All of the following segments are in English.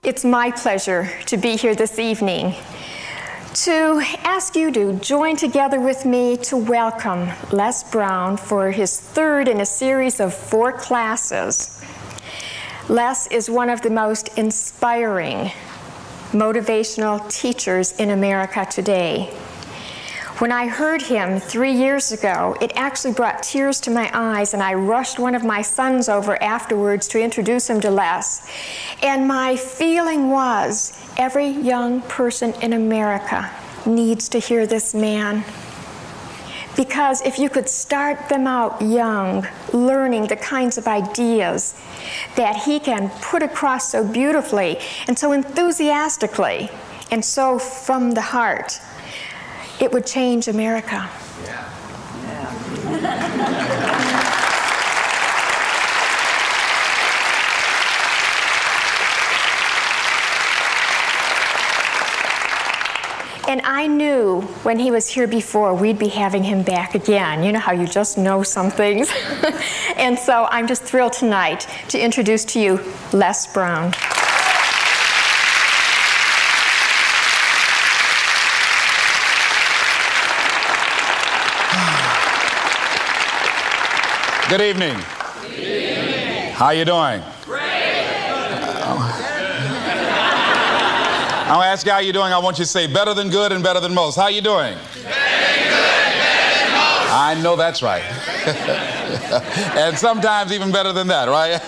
It's my pleasure to be here this evening to ask you to join together with me to welcome Les Brown for his third in a series of 4 classes. Les is one of the most inspiring motivational teachers in America today. When I heard him 3 years ago, it actually brought tears to my eyes, and I rushed one of my sons over afterwards to introduce him to Les. And my feeling was, every young person in America needs to hear this man. Because if you could start them out young, learning the kinds of ideas that he can put across so beautifully and so enthusiastically and so from the heart, it would change America. And I knew when he was here before, we'd be having him back again. You know how you just know some things? And so I'm just thrilled tonight to introduce to you Les Brown. Good evening. Good evening. How you doing? Great. I'm gonna ask you how you doing. I want you to say better than good and better than most. How you doing? Better than good and better than most. I know that's right. And sometimes even better than that, right?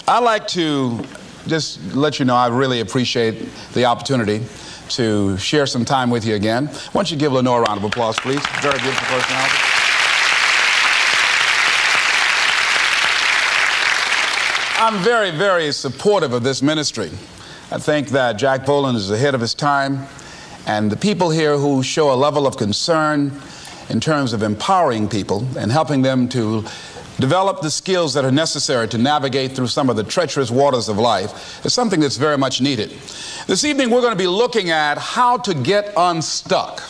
I like to just let you know I really appreciate the opportunity to share some time with you again. Why don't you give Lenore a round of applause, please? Very beautiful personality. I'm very, very supportive of this ministry. I think that Jack Boland is ahead of his time, and the people here who show a level of concern in terms of empowering people and helping them to develop the skills that are necessary to navigate through some of the treacherous waters of life is something that's very much needed. This evening we're going to be looking at how to get unstuck.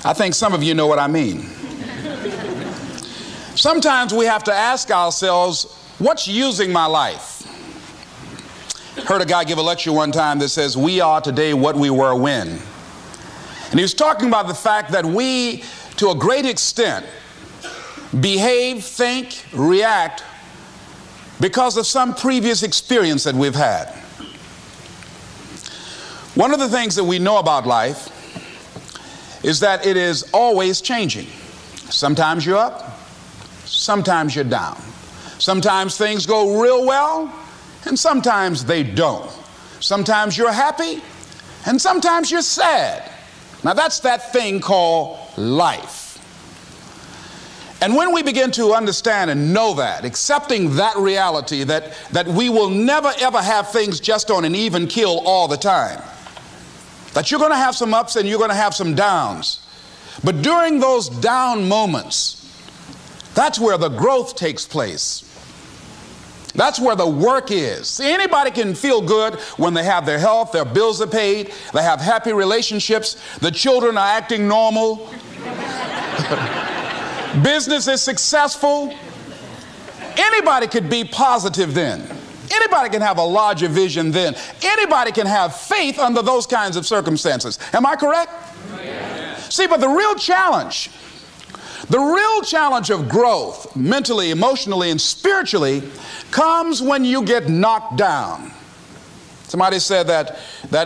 I think some of you know what I mean. Sometimes we have to ask ourselves, what's using my life? Heard a guy give a lecture one time that says, we are today what we were when. And he was talking about the fact that we, to a great extent, behave, think, react because of some previous experience that we've had. One of the things that we know about life is that it is always changing. Sometimes you're up. Sometimes you're down. Sometimes things go real well, and sometimes they don't. Sometimes you're happy, and sometimes you're sad. Now that's that thing called life. And when we begin to understand and know that, accepting that reality that we will never ever have things just on an even keel all the time, that you're going to have some ups and you're going to have some downs, but during those down moments, that's where the growth takes place. That's where the work is. See, anybody can feel good when they have their health, their bills are paid, they have happy relationships, the children are acting normal, business is successful. Anybody could be positive then. Anybody can have a larger vision then. Anybody can have faith under those kinds of circumstances. Am I correct? Yes. See, but the real challenge of growth, mentally, emotionally, and spiritually, comes when you get knocked down. Somebody said that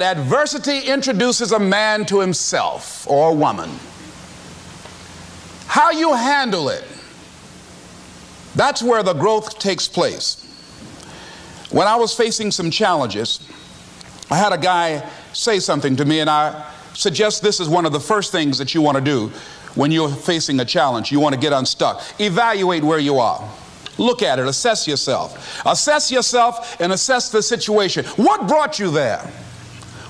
adversity introduces a man to himself or a woman. How you handle it, that's where the growth takes place. When I was facing some challenges, I had a guy say something to me, and I suggest this is one of the first things that you want to do when you're facing a challenge. You want to get unstuck. Evaluate where you are. Look at it. Assess yourself. Assess yourself and assess the situation. What brought you there?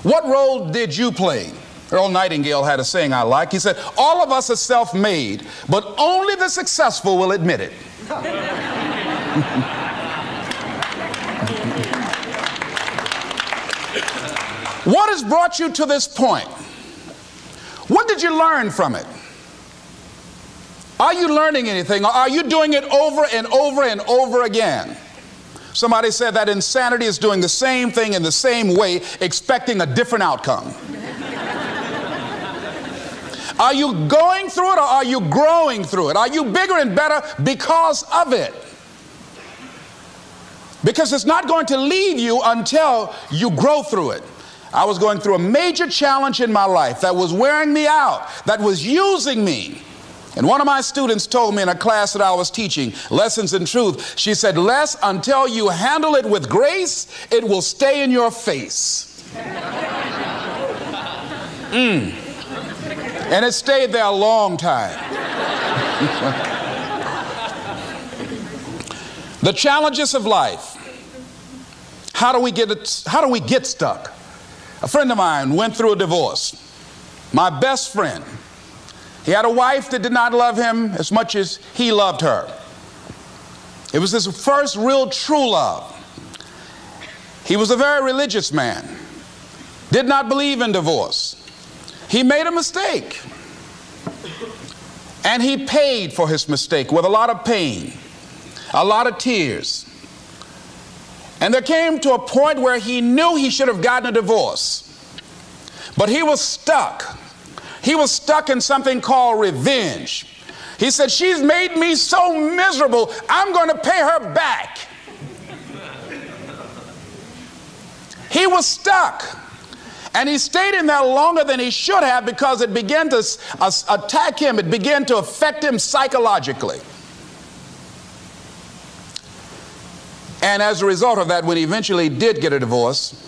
What role did you play? Earl Nightingale had a saying I like. He said, all of us are self-made, but only the successful will admit it. What has brought you to this point? What did you learn from it? Are you learning anything? Or are you doing it over and over and over again? Somebody said that insanity is doing the same thing in the same way, expecting a different outcome. Are you going through it, or are you growing through it? Are you bigger and better because of it? Because it's not going to leave you until you grow through it. I was going through a major challenge in my life that was wearing me out, that was using me. And one of my students told me in a class that I was teaching, Lessons in Truth, she said, Les, until you handle it with grace, it will stay in your face. And it stayed there a long time. The challenges of life. How do we get stuck? A friend of mine went through a divorce. My best friend. He had a wife that did not love him as much as he loved her. It was his first real true love. He was a very religious man. Did not believe in divorce. He made a mistake. And he paid for his mistake with a lot of pain, a lot of tears. And there came to a point where he knew he should have gotten a divorce. But he was stuck. He was stuck in something called revenge. He said, she's made me so miserable, I'm going to pay her back. He was stuck. And he stayed in there longer than he should have because it began to attack him. It began to affect him psychologically. And as a result of that, when he eventually did get a divorce,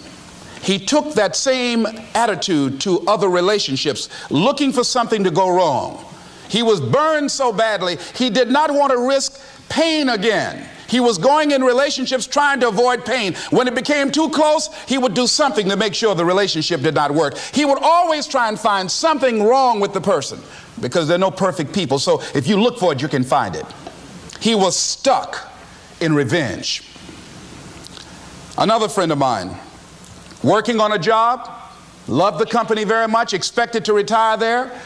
he took that same attitude to other relationships, looking for something to go wrong. He was burned so badly, he did not want to risk pain again. He was going in relationships trying to avoid pain. When it became too close, he would do something to make sure the relationship did not work. He would always try and find something wrong with the person because there are no perfect people. So if you look for it, you can find it. He was stuck in revenge. Another friend of mine, working on a job, loved the company very much, expected to retire there.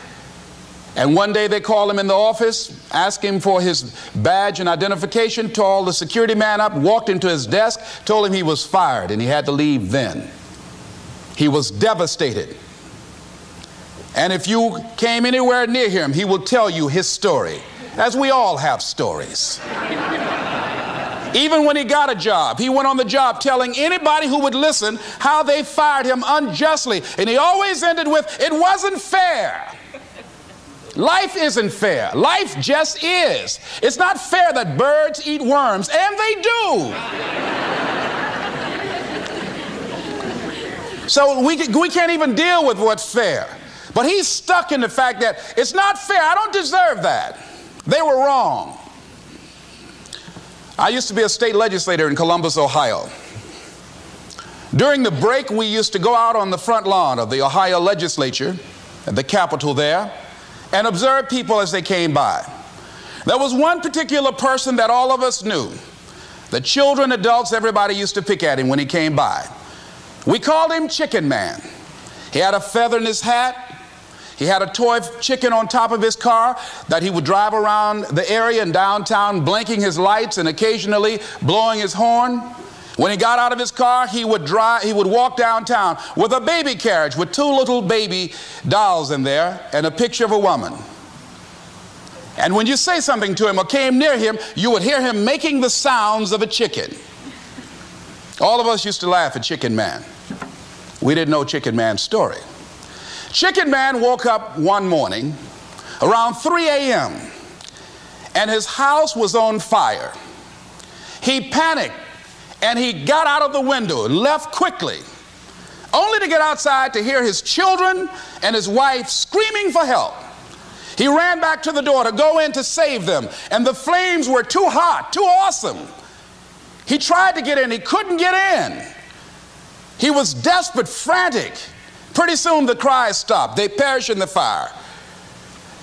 And one day they called him in the office, asked him for his badge and identification, called the security man up, walked into his desk, told him he was fired and he had to leave then. He was devastated. And if you came anywhere near him, he will tell you his story, as we all have stories. Even when he got a job, he went on the job telling anybody who would listen how they fired him unjustly. And he always ended with, it wasn't fair. Life isn't fair. Life just is. It's not fair that birds eat worms, and they do. So we can't even deal with what's fair. But he's stuck in the fact that it's not fair. I don't deserve that. They were wrong. I used to be a state legislator in Columbus, Ohio. During the break, we used to go out on the front lawn of the Ohio legislature, at the Capitol there, and observe people as they came by. There was one particular person that all of us knew. The children, adults, everybody used to pick at him when he came by. We called him Chicken Man. He had a feather in his hat. He had a toy chicken on top of his car that he would drive around the area in downtown, blinking his lights and occasionally blowing his horn. When he got out of his car, he would walk downtown with a baby carriage with two little baby dolls in there and a picture of a woman. And when you say something to him or came near him, you would hear him making the sounds of a chicken. All of us used to laugh at Chicken Man. We didn't know Chicken Man's story. Chicken Man woke up one morning around 3 a.m. and his house was on fire. He panicked and he got out of the window and left quickly, only to get outside to hear his children and his wife screaming for help. He ran back to the door to go in to save them, and the flames were too hot, too awesome. He tried to get in, he couldn't get in. He was desperate, frantic. Pretty soon the cries stopped. They perished in the fire.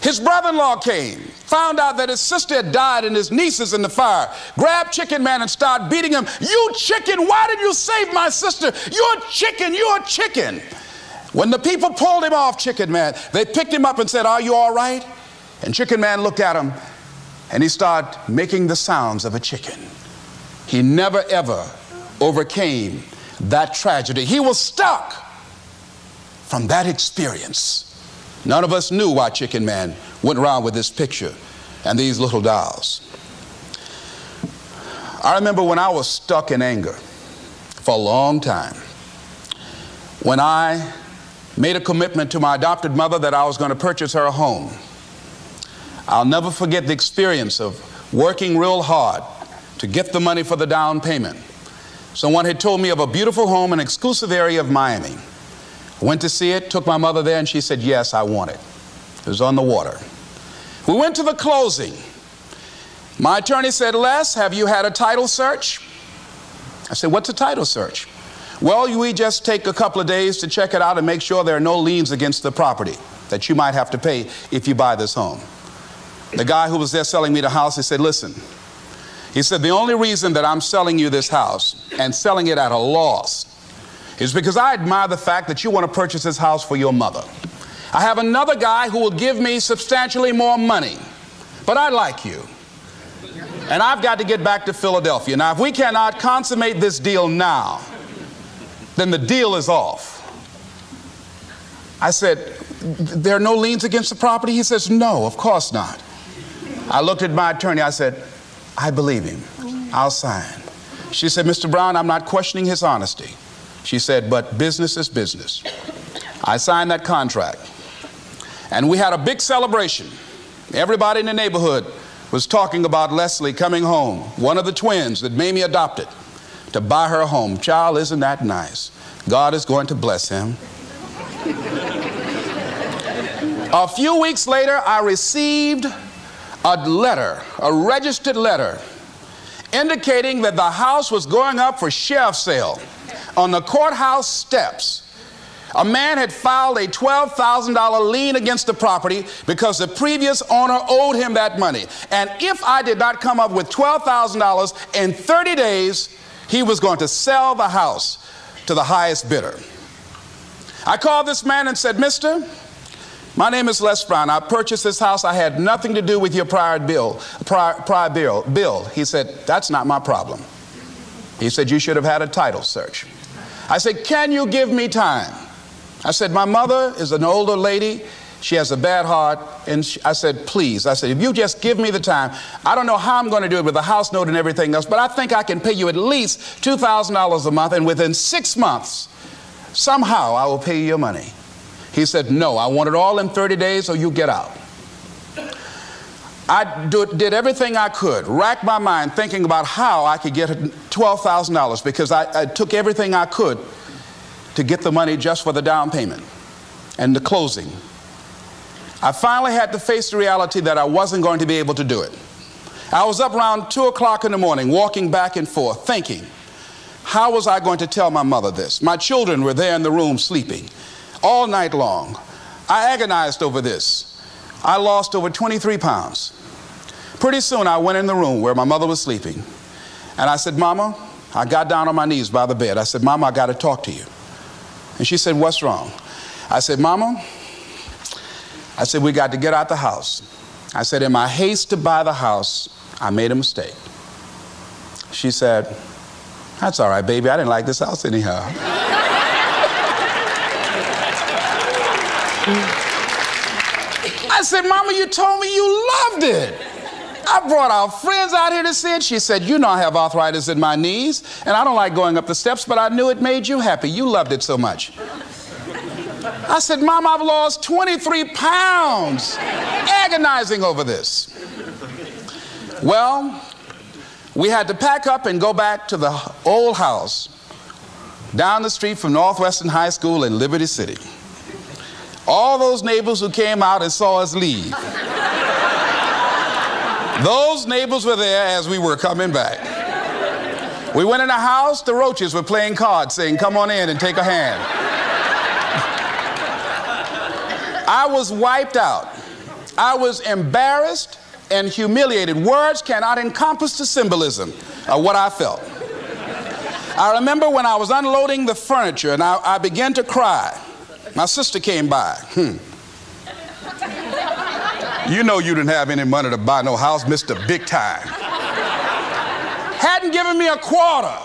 His brother-in-law came, found out that his sister had died and his nieces in the fire, grabbed Chicken Man and started beating him. You chicken, why did you save my sister? You're a chicken, you're a chicken. When the people pulled him off Chicken Man, they picked him up and said, are you all right? And Chicken Man looked at him and he started making the sounds of a chicken. he never ever overcame that tragedy. He was stuck from that experience. None of us knew why Chicken Man went around with this picture and these little dolls. I remember when I was stuck in anger for a long time, when I made a commitment to my adopted mother that I was going to purchase her a home. I'll never forget the experience of working real hard to get the money for the down payment. Someone had told me of a beautiful home in an exclusive area of Miami. I went to see it, took my mother there, and she said, yes, I want it. It was on the water. We went to the closing. My attorney said, Les, have you had a title search? I said, what's a title search? Well, we just take a couple of days to check it out and make sure there are no liens against the property that you might have to pay if you buy this home. The guy who was there selling me the house, he said, listen, he said, the only reason that I'm selling you this house and selling it at a loss is because I admire the fact that you want to purchase this house for your mother. I have another guy who will give me substantially more money, but I like you. And I've got to get back to Philadelphia. Now, if we cannot consummate this deal now, then the deal is off. I said, there are no liens against the property? He says, no, of course not. I looked at my attorney. I said, I believe him. I'll sign. She said, Mr. Brown, I'm not questioning his honesty. She said, but business is business. I signed that contract. And we had a big celebration. Everybody in the neighborhood was talking about Leslie coming home, one of the twins that Mamie adopted, to buy her a home. Child, isn't that nice? God is going to bless him. A few weeks later, I received a letter, a registered letter, indicating that the house was going up for sheriff's sale on the courthouse steps. A man had filed a $12,000 lien against the property because the previous owner owed him that money. And if I did not come up with $12,000 in 30 days, he was going to sell the house to the highest bidder. I called this man and said, Mister, my name is Les Brown. I purchased this house. I had nothing to do with your prior bill. He said, that's not my problem. He said, you should have had a title search. I said, can you give me time? I said, my mother is an older lady. She has a bad heart. And I said, please. I said, if you just give me the time, I don't know how I'm going to do it with the house note and everything else, but I think I can pay you at least $2,000 a month, and within 6 months, somehow I will pay you your money. He said, no, I want it all in 30 days or you get out. I did everything I could, racked my mind thinking about how I could get $12,000 because I took everything I could to get the money just for the down payment and the closing. I finally had to face the reality that I wasn't going to be able to do it. I was up around 2 o'clock in the morning, walking back and forth, thinking, how was I going to tell my mother this? My children were there in the room sleeping all night long. I agonized over this. I lost over 23 pounds. Pretty soon I went in the room where my mother was sleeping, and I said, Mama, I got down on my knees by the bed. I said, Mama, I got to talk to you. And she said, what's wrong? I said, Mama, I said, we got to get out the house. I said, in my haste to buy the house, I made a mistake. She said, that's all right, baby. I didn't like this house anyhow. I said, Mama, you told me you loved it. I brought our friends out here to see it. She said, you know I have arthritis in my knees, and I don't like going up the steps, but I knew it made you happy. You loved it so much. I said, Mom, I've lost 23 pounds agonizing over this. Well, we had to pack up and go back to the old house down the street from Northwestern High School in Liberty City. All those neighbors who came out and saw us leave, those neighbors were there as we were coming back. We went in the house, the roaches were playing cards, saying, come on in and take a hand. I was wiped out. I was embarrassed and humiliated. Words cannot encompass the symbolism of what I felt. I remember when I was unloading the furniture and I began to cry. My sister came by. You know you didn't have any money to buy no house, Mr. Big Time. Hadn't given me a quarter.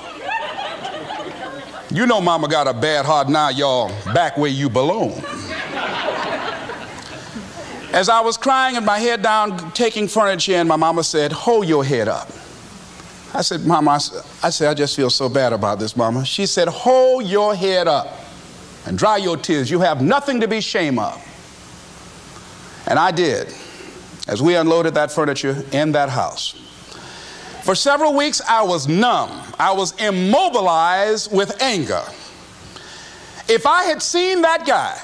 You know mama got a bad heart now, y'all, back where you belong. As I was crying and my head down, taking furniture in, my mama said, hold your head up. I said, Mama, I just feel so bad about this, Mama. She said, hold your head up and dry your tears. You have nothing to be ashamed of. And I did, as we unloaded that furniture in that house. For several weeks, I was numb. I was immobilized with anger. If I had seen that guy,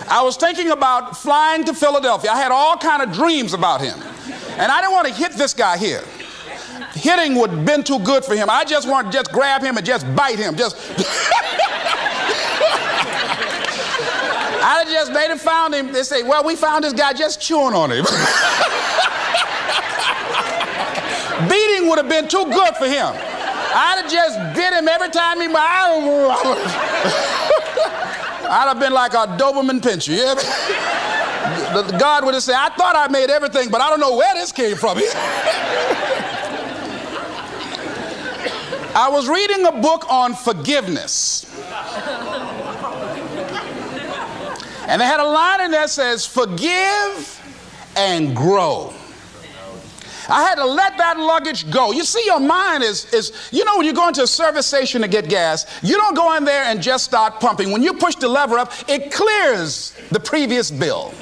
I was thinking about flying to Philadelphia. I had all kind of dreams about him. And I didn't want to hit this guy here. Hitting would have been too good for him. I just wanted to just grab him and just bite him. I just made it found him. They say, well, we found this guy just chewing on him. Beating would have been too good for him. I'd have just bit him every time he... I'd have been like a Doberman Pinscher. Yeah? God would have said, I thought I made everything, but I don't know where this came from. I was reading a book on forgiveness. And they had a line in there that says, forgive and grow. I had to let that luggage go. You see, your mind is you know, when you go into a service station to get gas, you don't go in there and just start pumping. When you push the lever up, it clears the previous bill.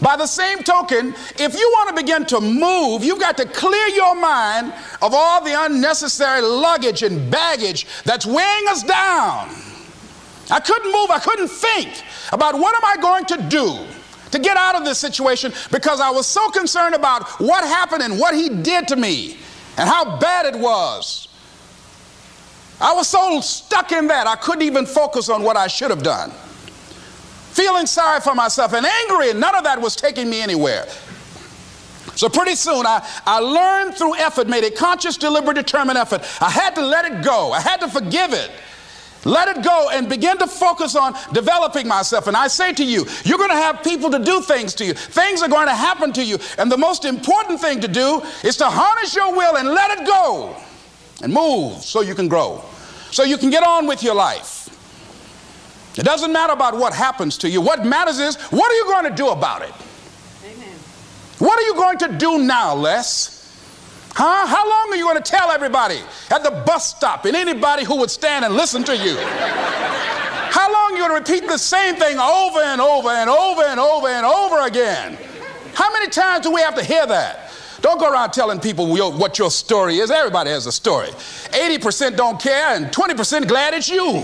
By the same token, if you want to begin to move, you've got to clear your mind of all the unnecessary luggage and baggage that's weighing us down. I couldn't move. I couldn't think about what am I going to do to get out of this situation, because I was so concerned about what happened and what he did to me and how bad it was. I was so stuck in that I couldn't even focus on what I should have done. Feeling sorry for myself and angry, and none of that was taking me anywhere. So pretty soon I learned through effort, made a conscious, deliberate, determined effort. I had to let it go. I had to forgive it. Let it go and begin to focus on developing myself. And I say to you, you're going to have people to do things to you. Things are going to happen to you. And the most important thing to do is to harness your will and let it go and move so you can grow, so you can get on with your life. It doesn't matter about what happens to you. What matters is, what are you going to do about it? Amen. What are you going to do now, Les? Huh? How long are you going to tell everybody at the bus stop and anybody who would stand and listen to you? How long are you going to repeat the same thing over and over and over and over and over again? How many times do we have to hear that? Don't go around telling people what your story is. Everybody has a story. 80% don't care and 20% glad it's you.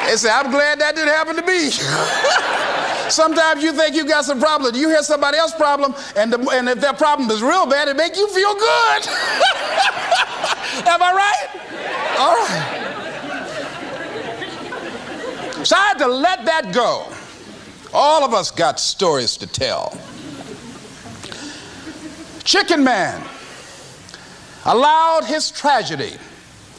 They say, I'm glad that didn't happen to me. Sometimes you think you got some problem. You hear somebody else's problem, and if their problem is real bad, it makes you feel good. Am I right? All right. So I had to let that go. All of us got stories to tell. Chicken Man allowed his tragedy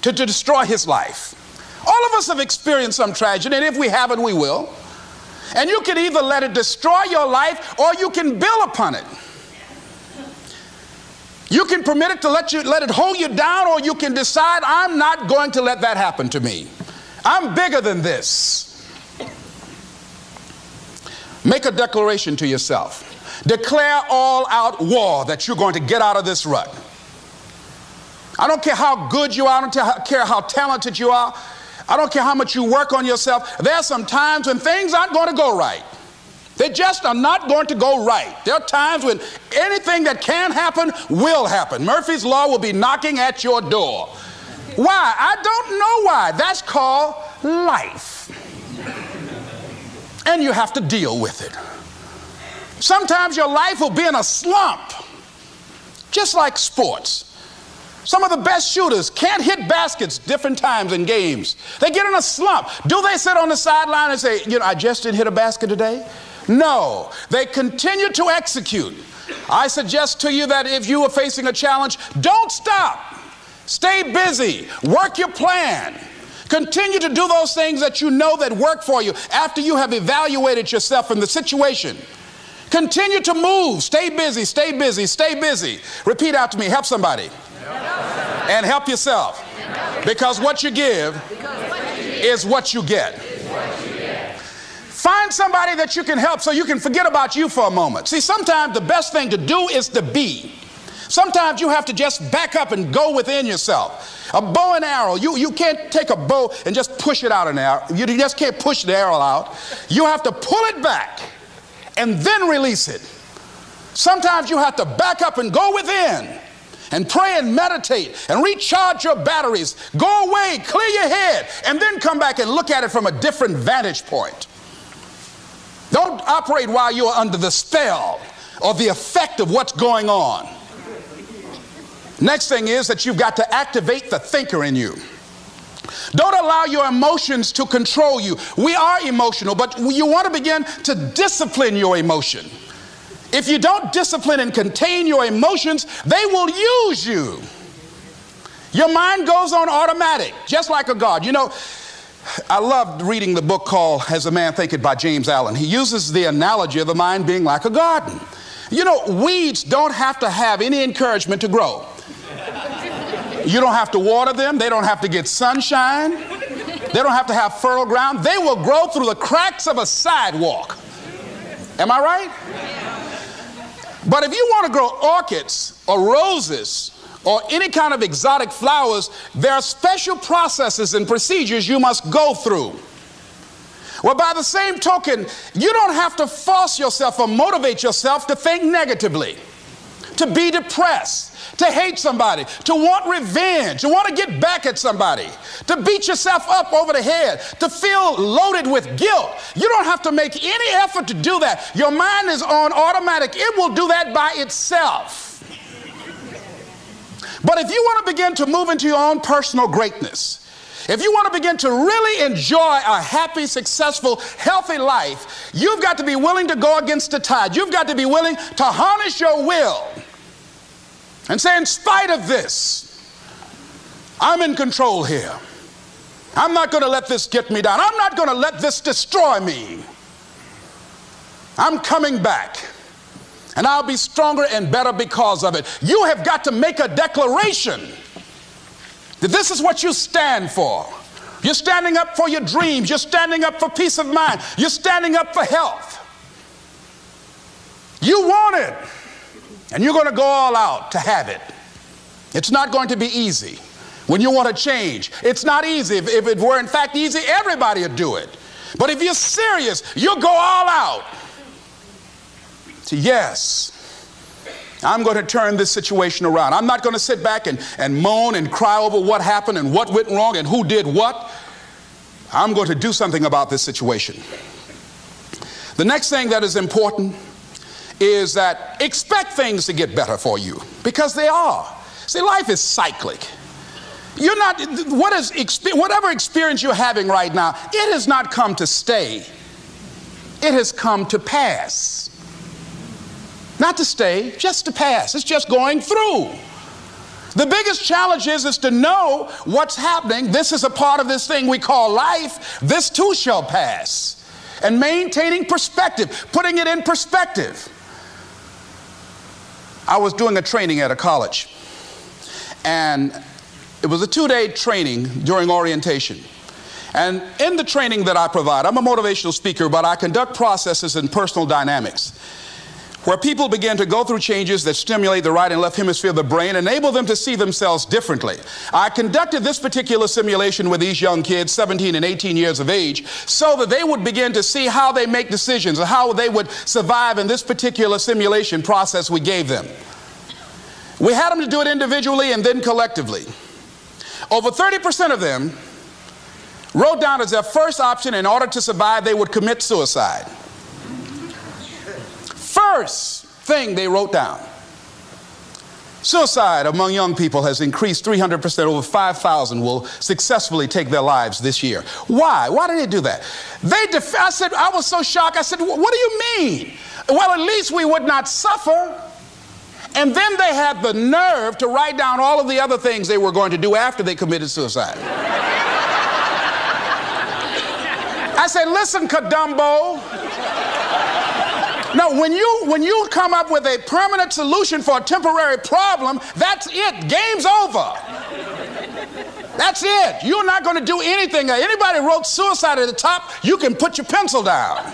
to destroy his life. All of us have experienced some tragedy, and if we haven't, we will. And you can either let it destroy your life, or you can build upon it. You can permit it to let it hold you down, or you can decide, I'm not going to let that happen to me. I'm bigger than this. Make a declaration to yourself. Declare all-out war that you're going to get out of this rut. I don't care how good you are. I don't care how talented you are. I don't care how much you work on yourself. There are some times when things aren't going to go right. They just are not going to go right. There are times when anything that can happen will happen. Murphy's Law will be knocking at your door. Why? I don't know why. That's called life. And you have to deal with it. Sometimes your life will be in a slump, just like sports. Some of the best shooters can't hit baskets different times in games. They get in a slump. Do they sit on the sideline and say, you know, I just didn't hit a basket today? No, they continue to execute. I suggest to you that if you are facing a challenge, don't stop. Stay busy. Work your plan. Continue to do those things that you know that work for you after you have evaluated yourself in the situation. Continue to move. Stay busy, stay busy, stay busy. Repeat after me. Help somebody. And help yourself. Because what you give is what you get. Find somebody that you can help so you can forget about you for a moment. See, sometimes the best thing to do is to be. Sometimes you have to just back up and go within yourself. A bow and arrow, you can't take a bow and just push it out an arrow. You just can't push the arrow out. You have to pull it back and then release it. Sometimes you have to back up and go within and pray and meditate and recharge your batteries. Go away, clear your head, and then come back and look at it from a different vantage point. Don't operate while you're under the spell or the effect of what's going on. Next thing is that you've got to activate the thinker in you. Don't allow your emotions to control you. We are emotional, but you want to begin to discipline your emotion. If you don't discipline and contain your emotions, they will use you. Your mind goes on automatic, just like a guard. You know, I loved reading the book called As a Man Thinketh by James Allen. He uses the analogy of the mind being like a garden. You know, weeds don't have to have any encouragement to grow. You don't have to water them. They don't have to get sunshine. They don't have to have fertile ground. They will grow through the cracks of a sidewalk. Am I right? But if you want to grow orchids or roses or any kind of exotic flowers, there are special processes and procedures you must go through. Well, by the same token, you don't have to force yourself or motivate yourself to think negatively, to be depressed, to hate somebody, to want revenge, to want to get back at somebody, to beat yourself up over the head, to feel loaded with guilt. You don't have to make any effort to do that. Your mind is on automatic. It will do that by itself. But if you want to begin to move into your own personal greatness, if you want to begin to really enjoy a happy, successful, healthy life, you've got to be willing to go against the tide. You've got to be willing to harness your will and say, in spite of this, I'm in control here. I'm not going to let this get me down. I'm not going to let this destroy me. I'm coming back. And I'll be stronger and better because of it. You have got to make a declaration that this is what you stand for. You're standing up for your dreams. You're standing up for peace of mind. You're standing up for health. You want it. And you're going to go all out to have it. It's not going to be easy. When you want to change, it's not easy. If it were in fact easy, everybody would do it. But if you're serious, you'll go all out. So yes, I'm going to turn this situation around. I'm not going to sit back and moan and cry over what happened and what went wrong and who did what. I'm going to do something about this situation. The next thing that is important is that expect things to get better for you, because they are. See, life is cyclic. You're not, whatever experience you're having right now, it has not come to stay. It has come to pass. Not to stay, just to pass. It's just going through. The biggest challenge is to know what's happening. This is a part of this thing we call life. This too shall pass. And maintaining perspective, putting it in perspective. I was doing a training at a college, and it was a 2-day training during orientation. And in the training that I provide, I'm a motivational speaker, but I conduct processes in personal dynamics, where people begin to go through changes that stimulate the right and left hemisphere of the brain, enable them to see themselves differently. I conducted this particular simulation with these young kids, 17 and 18 years of age, so that they would begin to see how they make decisions or how they would survive in this particular simulation process we gave them. We had them to do it individually and then collectively. Over 30% of them wrote down as their first option, in order to survive, they would commit suicide. First thing they wrote down. Suicide among young people has increased 300%. Over 5,000 will successfully take their lives this year. Why? Why did they do that? I was so shocked. I said, what do you mean? Well, at least we would not suffer. And then they had the nerve to write down all of the other things they were going to do after they committed suicide. I said, listen, Kadumbo. No, when you come up with a permanent solution for a temporary problem, that's it. Game's over. That's it. You're not going to do anything. Anybody wrote suicide at the top, you can put your pencil down.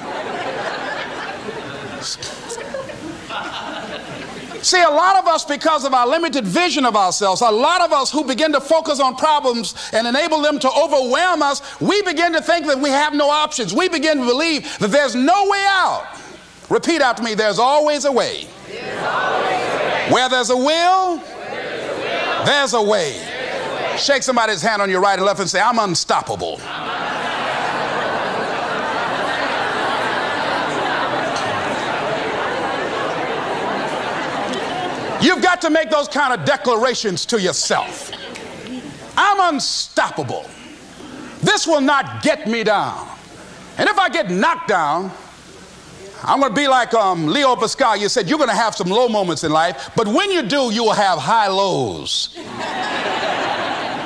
See, a lot of us, because of our limited vision of ourselves, a lot of us who begin to focus on problems and enable them to overwhelm us, we begin to think that we have no options. We begin to believe that there's no way out. Repeat after me, there's always a way. Where there's a will, there's a way. Shake somebody's hand on your right and left and say, I'm unstoppable. You've got to make those kind of declarations to yourself. I'm unstoppable. This will not get me down. And if I get knocked down, I'm going to be like Leo Pascal. You said you're going to have some low moments in life, but when you do, you will have high lows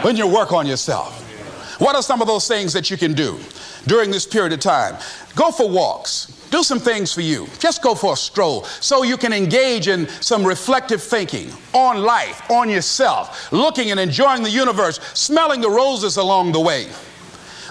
when you work on yourself. What are some of those things that you can do during this period of time? Go for walks. Do some things for you. Just go for a stroll so you can engage in some reflective thinking on life, on yourself, looking and enjoying the universe, smelling the roses along the way.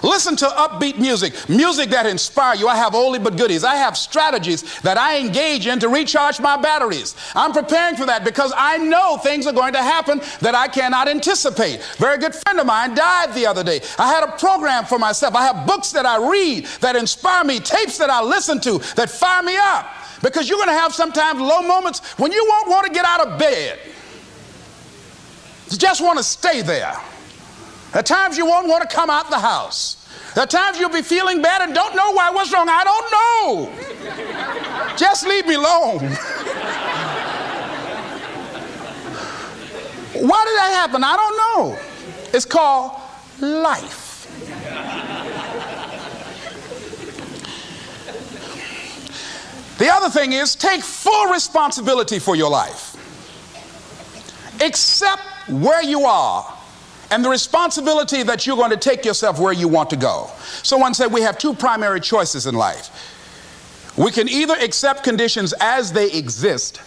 Listen to upbeat music, music that inspires you. I have oldie but goodies. I have strategies that I engage in to recharge my batteries. I'm preparing for that because I know things are going to happen that I cannot anticipate. A very good friend of mine died the other day. I had a program for myself. I have books that I read that inspire me, tapes that I listen to that fire me up. Because you're going to have sometimes low moments when you won't want to get out of bed. You just want to stay there. At times you won't want to come out the house. At times you'll be feeling bad and don't know why. What's wrong? I don't know. Just leave me alone. Why did that happen? I don't know. It's called life. The other thing is take full responsibility for your life. Accept where you are and the responsibility that you're going to take yourself where you want to go. Someone said we have two primary choices in life. We can either accept conditions as they exist,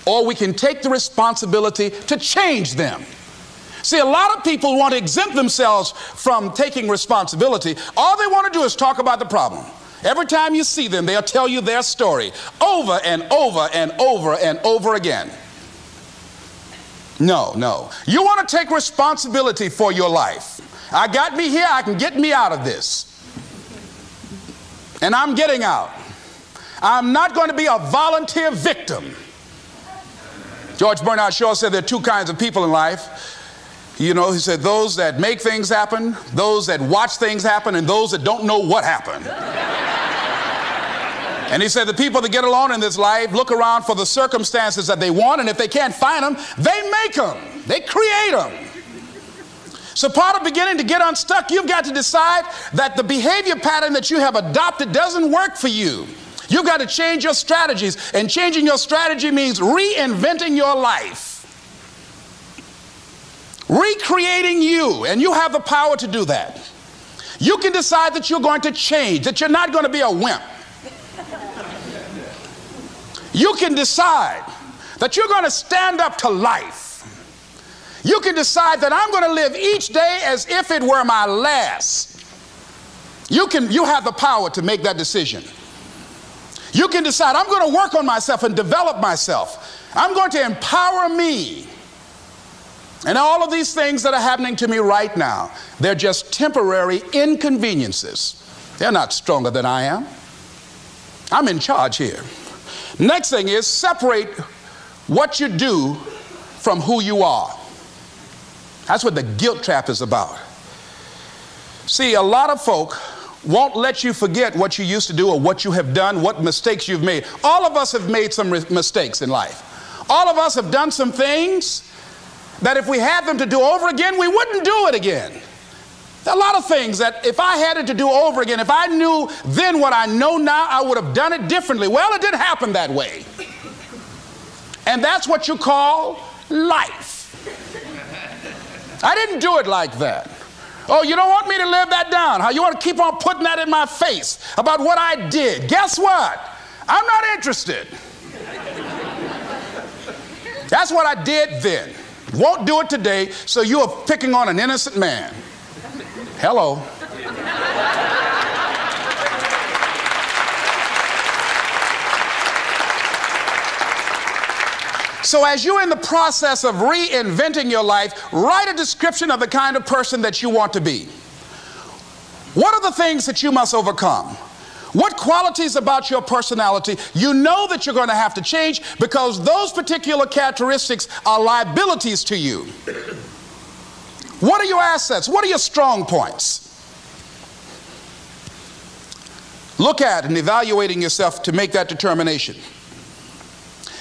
or we can take the responsibility to change them. See, a lot of people want to exempt themselves from taking responsibility. All they want to do is talk about the problem. Every time you see them, they'll tell you their story over and over and over and over again. No, no. You want to take responsibility for your life. I got me here, I can get me out of this. And I'm getting out. I'm not going to be a volunteer victim. George Bernard Shaw said there are two kinds of people in life. You know, he said those that make things happen, those that watch things happen, and those that don't know what happened. And he said the people that get along in this life look around for the circumstances that they want, and if they can't find them, they make them. They create them. So part of beginning to get unstuck, you've got to decide that the behavior pattern that you have adopted doesn't work for you. You've got to change your strategies, and changing your strategy means reinventing your life. Recreating you, and you have the power to do that. You can decide that you're going to change, that you're not going to be a wimp. You can decide that you're going to stand up to life. You can decide that I'm going to live each day as if it were my last. You have the power to make that decision. You can decide I'm going to work on myself and develop myself. I'm going to empower me. And all of these things that are happening to me right now, they're just temporary inconveniences. They're not stronger than I am. I'm in charge here. Next thing is separate what you do from who you are. That's what the guilt trap is about. See, a lot of folk won't let you forget what you used to do or what you have done, what mistakes you've made. All of us have made some mistakes in life. All of us have done some things that if we had them to do over again, we wouldn't do it again. There are a lot of things that if I had it to do over again, if I knew then what I know now, I would have done it differently. Well, it didn't happen that way. And that's what you call life. I didn't do it like that. Oh, you don't want me to live that down. How you want to keep on putting that in my face about what I did. Guess what? I'm not interested. That's what I did then. Won't do it today, so you are picking on an innocent man. Hello. So as you're in the process of reinventing your life, write a description of the kind of person that you want to be. What are the things that you must overcome? What qualities about your personality you know that you're going to have to change because those particular characteristics are liabilities to you? What are your assets? What are your strong points? Look at and evaluating yourself to make that determination.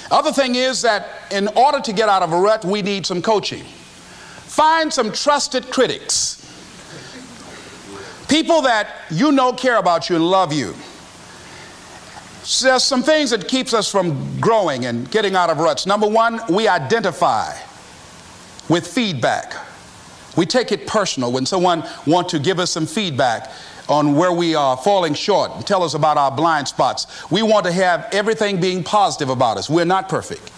Other thing is that in order to get out of a rut, we need some coaching. Find some trusted critics. People that you know care about you and love you. So there's some things that keeps us from growing and getting out of ruts. Number one, we identify with feedback. We take it personal when someone wants to give us some feedback on where we are falling short and tell us about our blind spots. We want to have everything being positive about us. We're not perfect.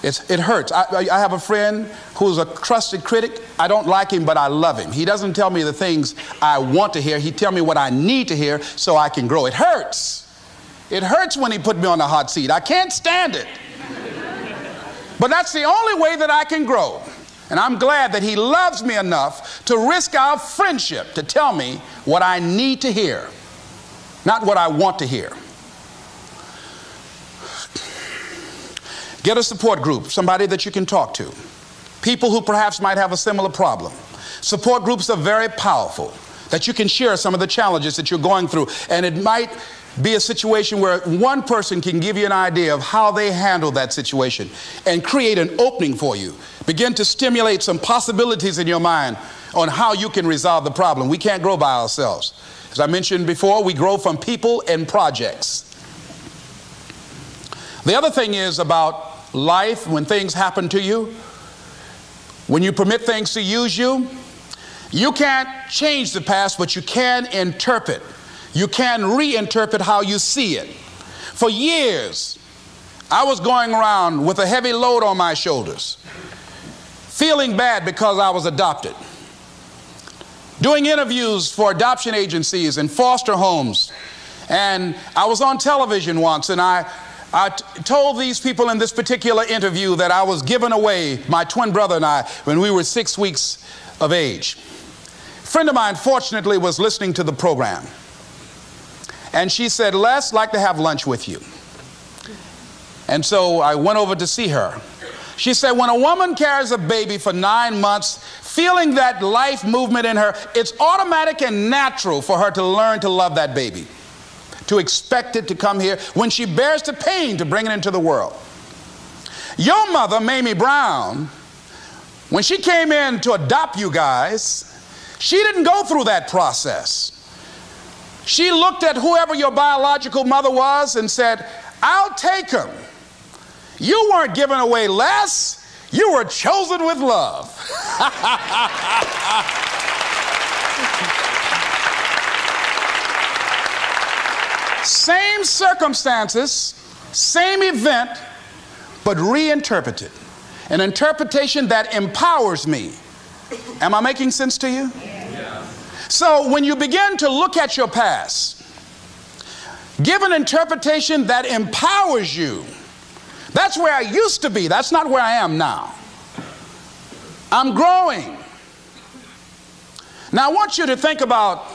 It hurts. I have a friend who's a trusted critic. I don't like him, but I love him. He doesn't tell me the things I want to hear. He tells me what I need to hear so I can grow. It hurts. It hurts when he put me on the hot seat. I can't stand it. But that's the only way that I can grow. And I'm glad that he loves me enough to risk our friendship to tell me what I need to hear, not what I want to hear. Get a support group, somebody that you can talk to. People who perhaps might have a similar problem. Support groups are very powerful, that you can share some of the challenges that you're going through. And it might be a situation where one person can give you an idea of how they handle that situation and create an opening for you. Begin to stimulate some possibilities in your mind on how you can resolve the problem. We can't grow by ourselves. As I mentioned before, we grow from people and projects. The other thing is about life, when things happen to you, when you permit things to use you, you can't change the past, but you can interpret. You can reinterpret how you see it. For years, I was going around with a heavy load on my shoulders, feeling bad because I was adopted, doing interviews for adoption agencies and foster homes. And I was on television once, and I told these people in this particular interview that I was given away, my twin brother and I, when we were 6 weeks of age. A friend of mine, fortunately, was listening to the program. And she said, Les, I'd like to have lunch with you. And so I went over to see her. She said, when a woman carries a baby for 9 months, feeling that life movement in her, it's automatic and natural for her to learn to love that baby, to expect it to come here when she bears the pain to bring it into the world. Your mother, Mamie Brown, when she came in to adopt you guys, she didn't go through that process. She looked at whoever your biological mother was and said, I'll take him. You weren't given away less. You were chosen with love. Same circumstances, same event, but reinterpreted. An interpretation that empowers me. Am I making sense to you? Yeah. So when you begin to look at your past, give an interpretation that empowers you. That's where I used to be. That's not where I am now. I'm growing. Now I want you to think about,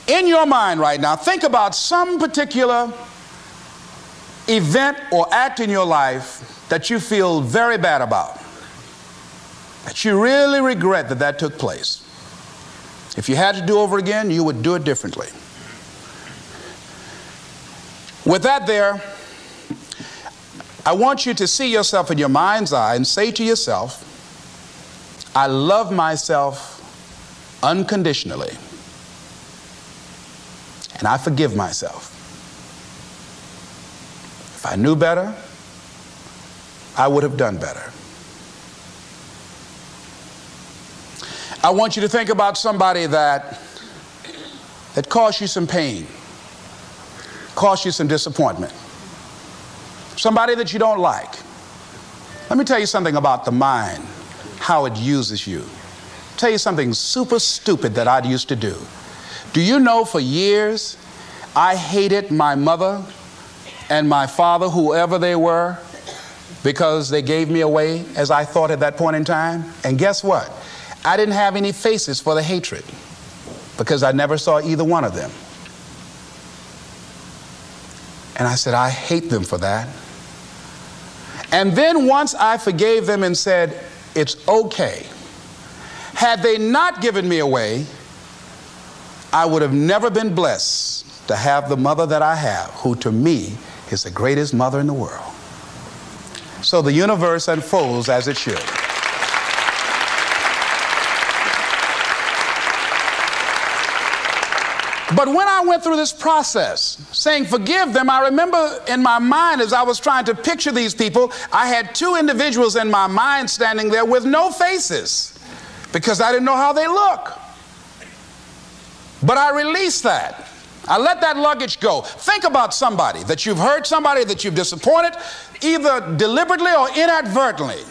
in your mind right now, think about some particular event or act in your life that you feel very bad about, that you really regret that took place. If you had to do over again, you would do it differently. With that there, I want you to see yourself in your mind's eye and say to yourself, I love myself unconditionally, and I forgive myself. If I knew better, I would have done better. I want you to think about somebody that caused you some pain, caused you some disappointment, somebody that you don't like. Let me tell you something about the mind, how it uses you. Tell you something super stupid that I used to do. Do you know for years I hated my mother and my father, whoever they were, because they gave me away as I thought at that point in time? And guess what? I didn't have any faces for the hatred because I never saw either one of them. And I said, I hate them for that. And then once I forgave them and said, it's okay, had they not given me away, I would have never been blessed to have the mother that I have, who to me is the greatest mother in the world. So the universe unfolds as it should. But when I went through this process, saying forgive them, I remember in my mind as I was trying to picture these people, I had two individuals in my mind standing there with no faces because I didn't know how they look. But I released that. I let that luggage go. Think about somebody that you've hurt, somebody that you've disappointed, either deliberately or inadvertently,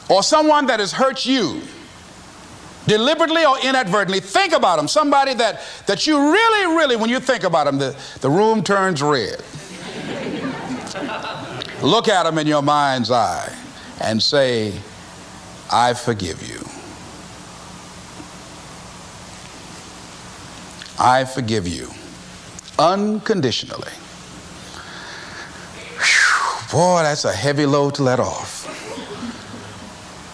or someone that has hurt you deliberately or inadvertently. Think about them. Somebody that you really, when you think about them, the room turns red. Look at them in your mind's eye and say, I forgive you. I forgive you unconditionally. Whew, boy, that's a heavy load to let off.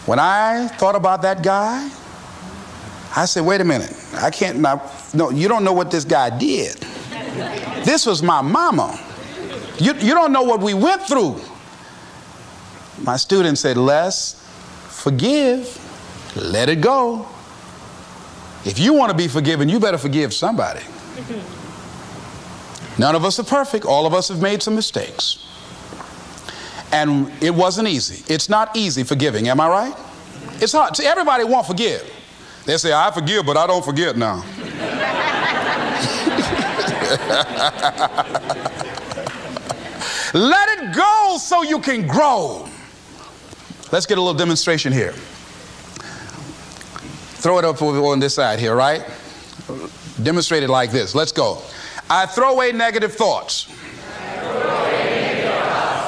When I thought about that guy, I said, wait a minute, I can't, no, you don't know what this guy did. This was my mama. You don't know what we went through. My student said, Les, forgive, let it go. If you want to be forgiven, you better forgive somebody. None of us are perfect. All of us have made some mistakes. And it wasn't easy. It's not easy forgiving, am I right? It's hard. See, everybody won't forgive. They say, I forgive, but I don't forget now. Let it go so you can grow. Let's get a little demonstration here. Throw it up on this side here, right? Demonstrate it like this. Let's go. I throw away negative thoughts.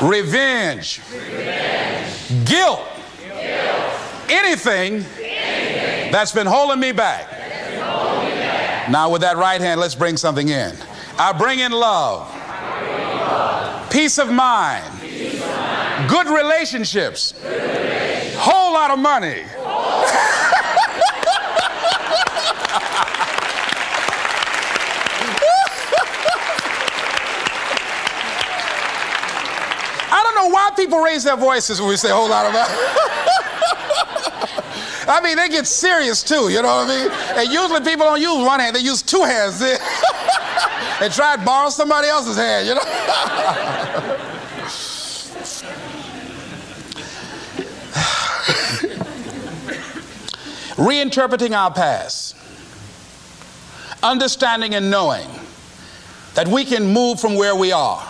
Revenge. Guilt. Anything that's been holding me back. Now with that right hand, let's bring something in. I bring in love. Peace of mind. Good relationships. Whole lot of money. I don't know why people raise their voices when we say a whole lot of money. I mean, they get serious too, you know what I mean? And usually people don't use one hand, they use two hands. And try to borrow somebody else's hand, you know? Reinterpreting our past. Understanding and knowing that we can move from where we are.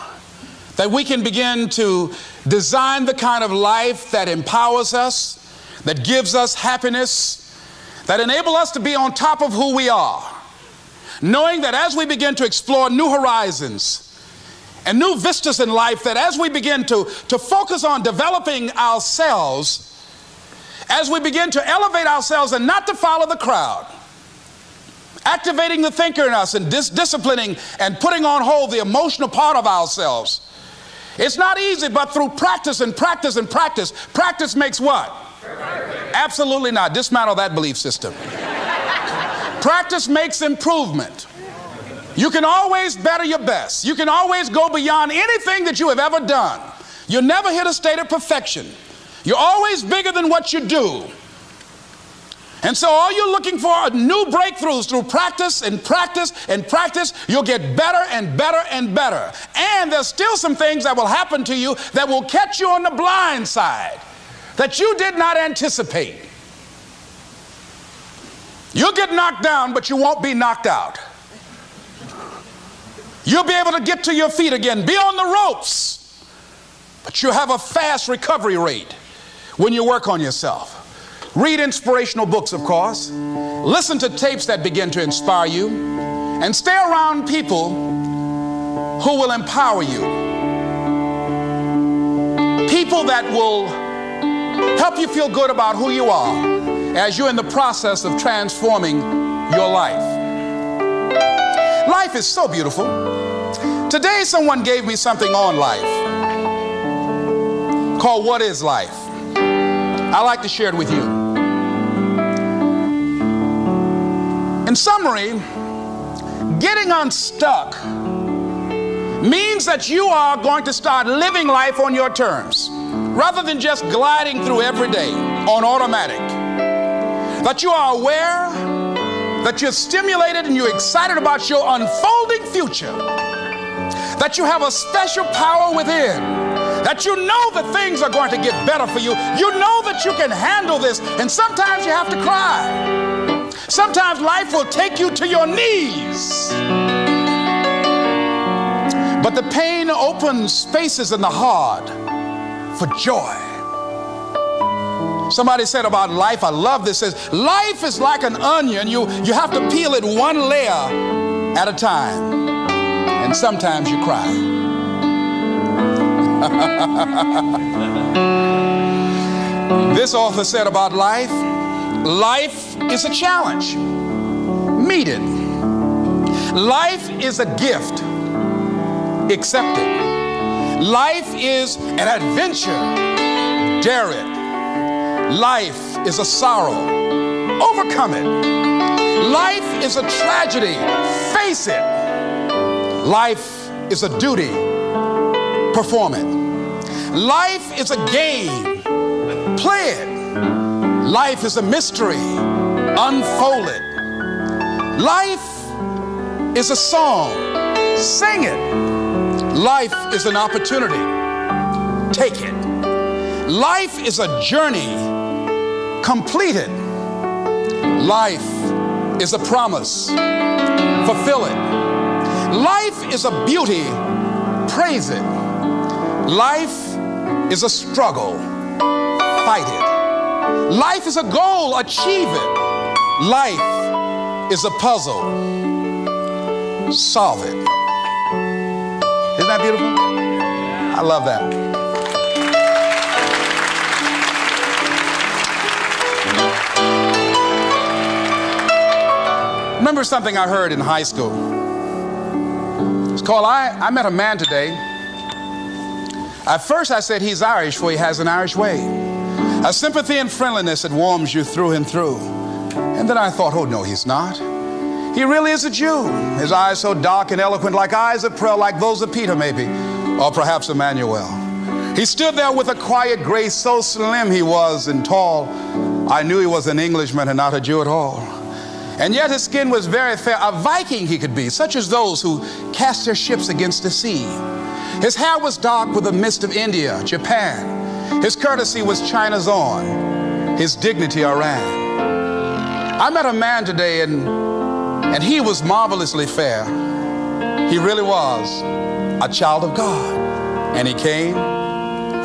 That we can begin to design the kind of life that empowers us, that gives us happiness, that enable us to be on top of who we are. Knowing that as we begin to explore new horizons and new vistas in life, that as we begin to focus on developing ourselves, as we begin to elevate ourselves and not to follow the crowd, activating the thinker in us and disciplining and putting on hold the emotional part of ourselves. It's not easy, but through practice and practice and practice, practice makes what? Perfect. Absolutely not. Dismantle that belief system. Practice makes improvement. You can always better your best. You can always go beyond anything that you have ever done. You'll never hit a state of perfection. You're always bigger than what you do. And so all you're looking for are new breakthroughs through practice and practice and practice. You'll get better and better and better. And there's still some things that will happen to you that will catch you on the blind side that you did not anticipate. You'll get knocked down, but you won't be knocked out. You'll be able to get to your feet again, be on the ropes, but you'll have a fast recovery rate when you work on yourself. Read inspirational books, of course. Listen to tapes that begin to inspire you, and stay around people who will empower you. People that will help you feel good about who you are as you're in the process of transforming your life. Life is so beautiful. Today someone gave me something on life called What is Life? I'd like to share it with you. In summary, getting unstuck means that you are going to start living life on your terms rather than just gliding through every day on automatic. That you are aware, that you're stimulated and you're excited about your unfolding future, that you have a special power within, that you know that things are going to get better for you. You know that you can handle this, and sometimes you have to cry. Sometimes life will take you to your knees. But the pain opens spaces in the heart for joy. Somebody said about life, I love this, says, life is like an onion. You have to peel it one layer at a time. And sometimes you cry. This author said about life, life is a challenge. Meet it. Life is a gift. Accept it. Life is an adventure. Dare it. Life is a sorrow. Overcome it. Life is a tragedy. Face it. Life is a duty. Perform it. Life is a game. Play it. Life is a mystery. Unfold it. Life is a song. Sing it. Life is an opportunity. Take it. Life is a journey. Complete it. Life is a promise. Fulfill it. Life is a beauty. Praise it. Life is a struggle. Fight it. Life is a goal. Achieve it. Life is a puzzle. Solve it. Isn't that beautiful? I love that. Remember something I heard in high school. It's called, I met a man today. At first I said he's Irish, for he has an Irish way. A sympathy and friendliness that warms you through and through. And then I thought, oh no, he's not. He really is a Jew. His eyes so dark and eloquent, like eyes of pearl, like those of Peter maybe, or perhaps Emmanuel. He stood there with a quiet grace, so slim he was and tall. I knew he was an Englishman and not a Jew at all. And yet his skin was very fair, a Viking he could be, such as those who cast their ships against the sea. His hair was dark with the mist of India, Japan. His courtesy was China's own, his dignity Iran. I met a man today and he was marvelously fair. He really was a child of God, and he came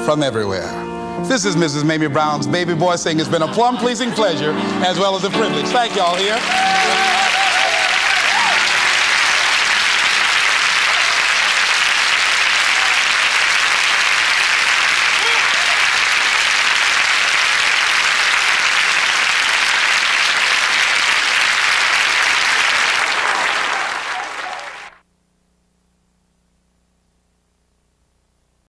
from everywhere. This is Mrs. Mamie Brown's baby boy saying it's been a plum-pleasing pleasure as well as a privilege. Thank y'all here.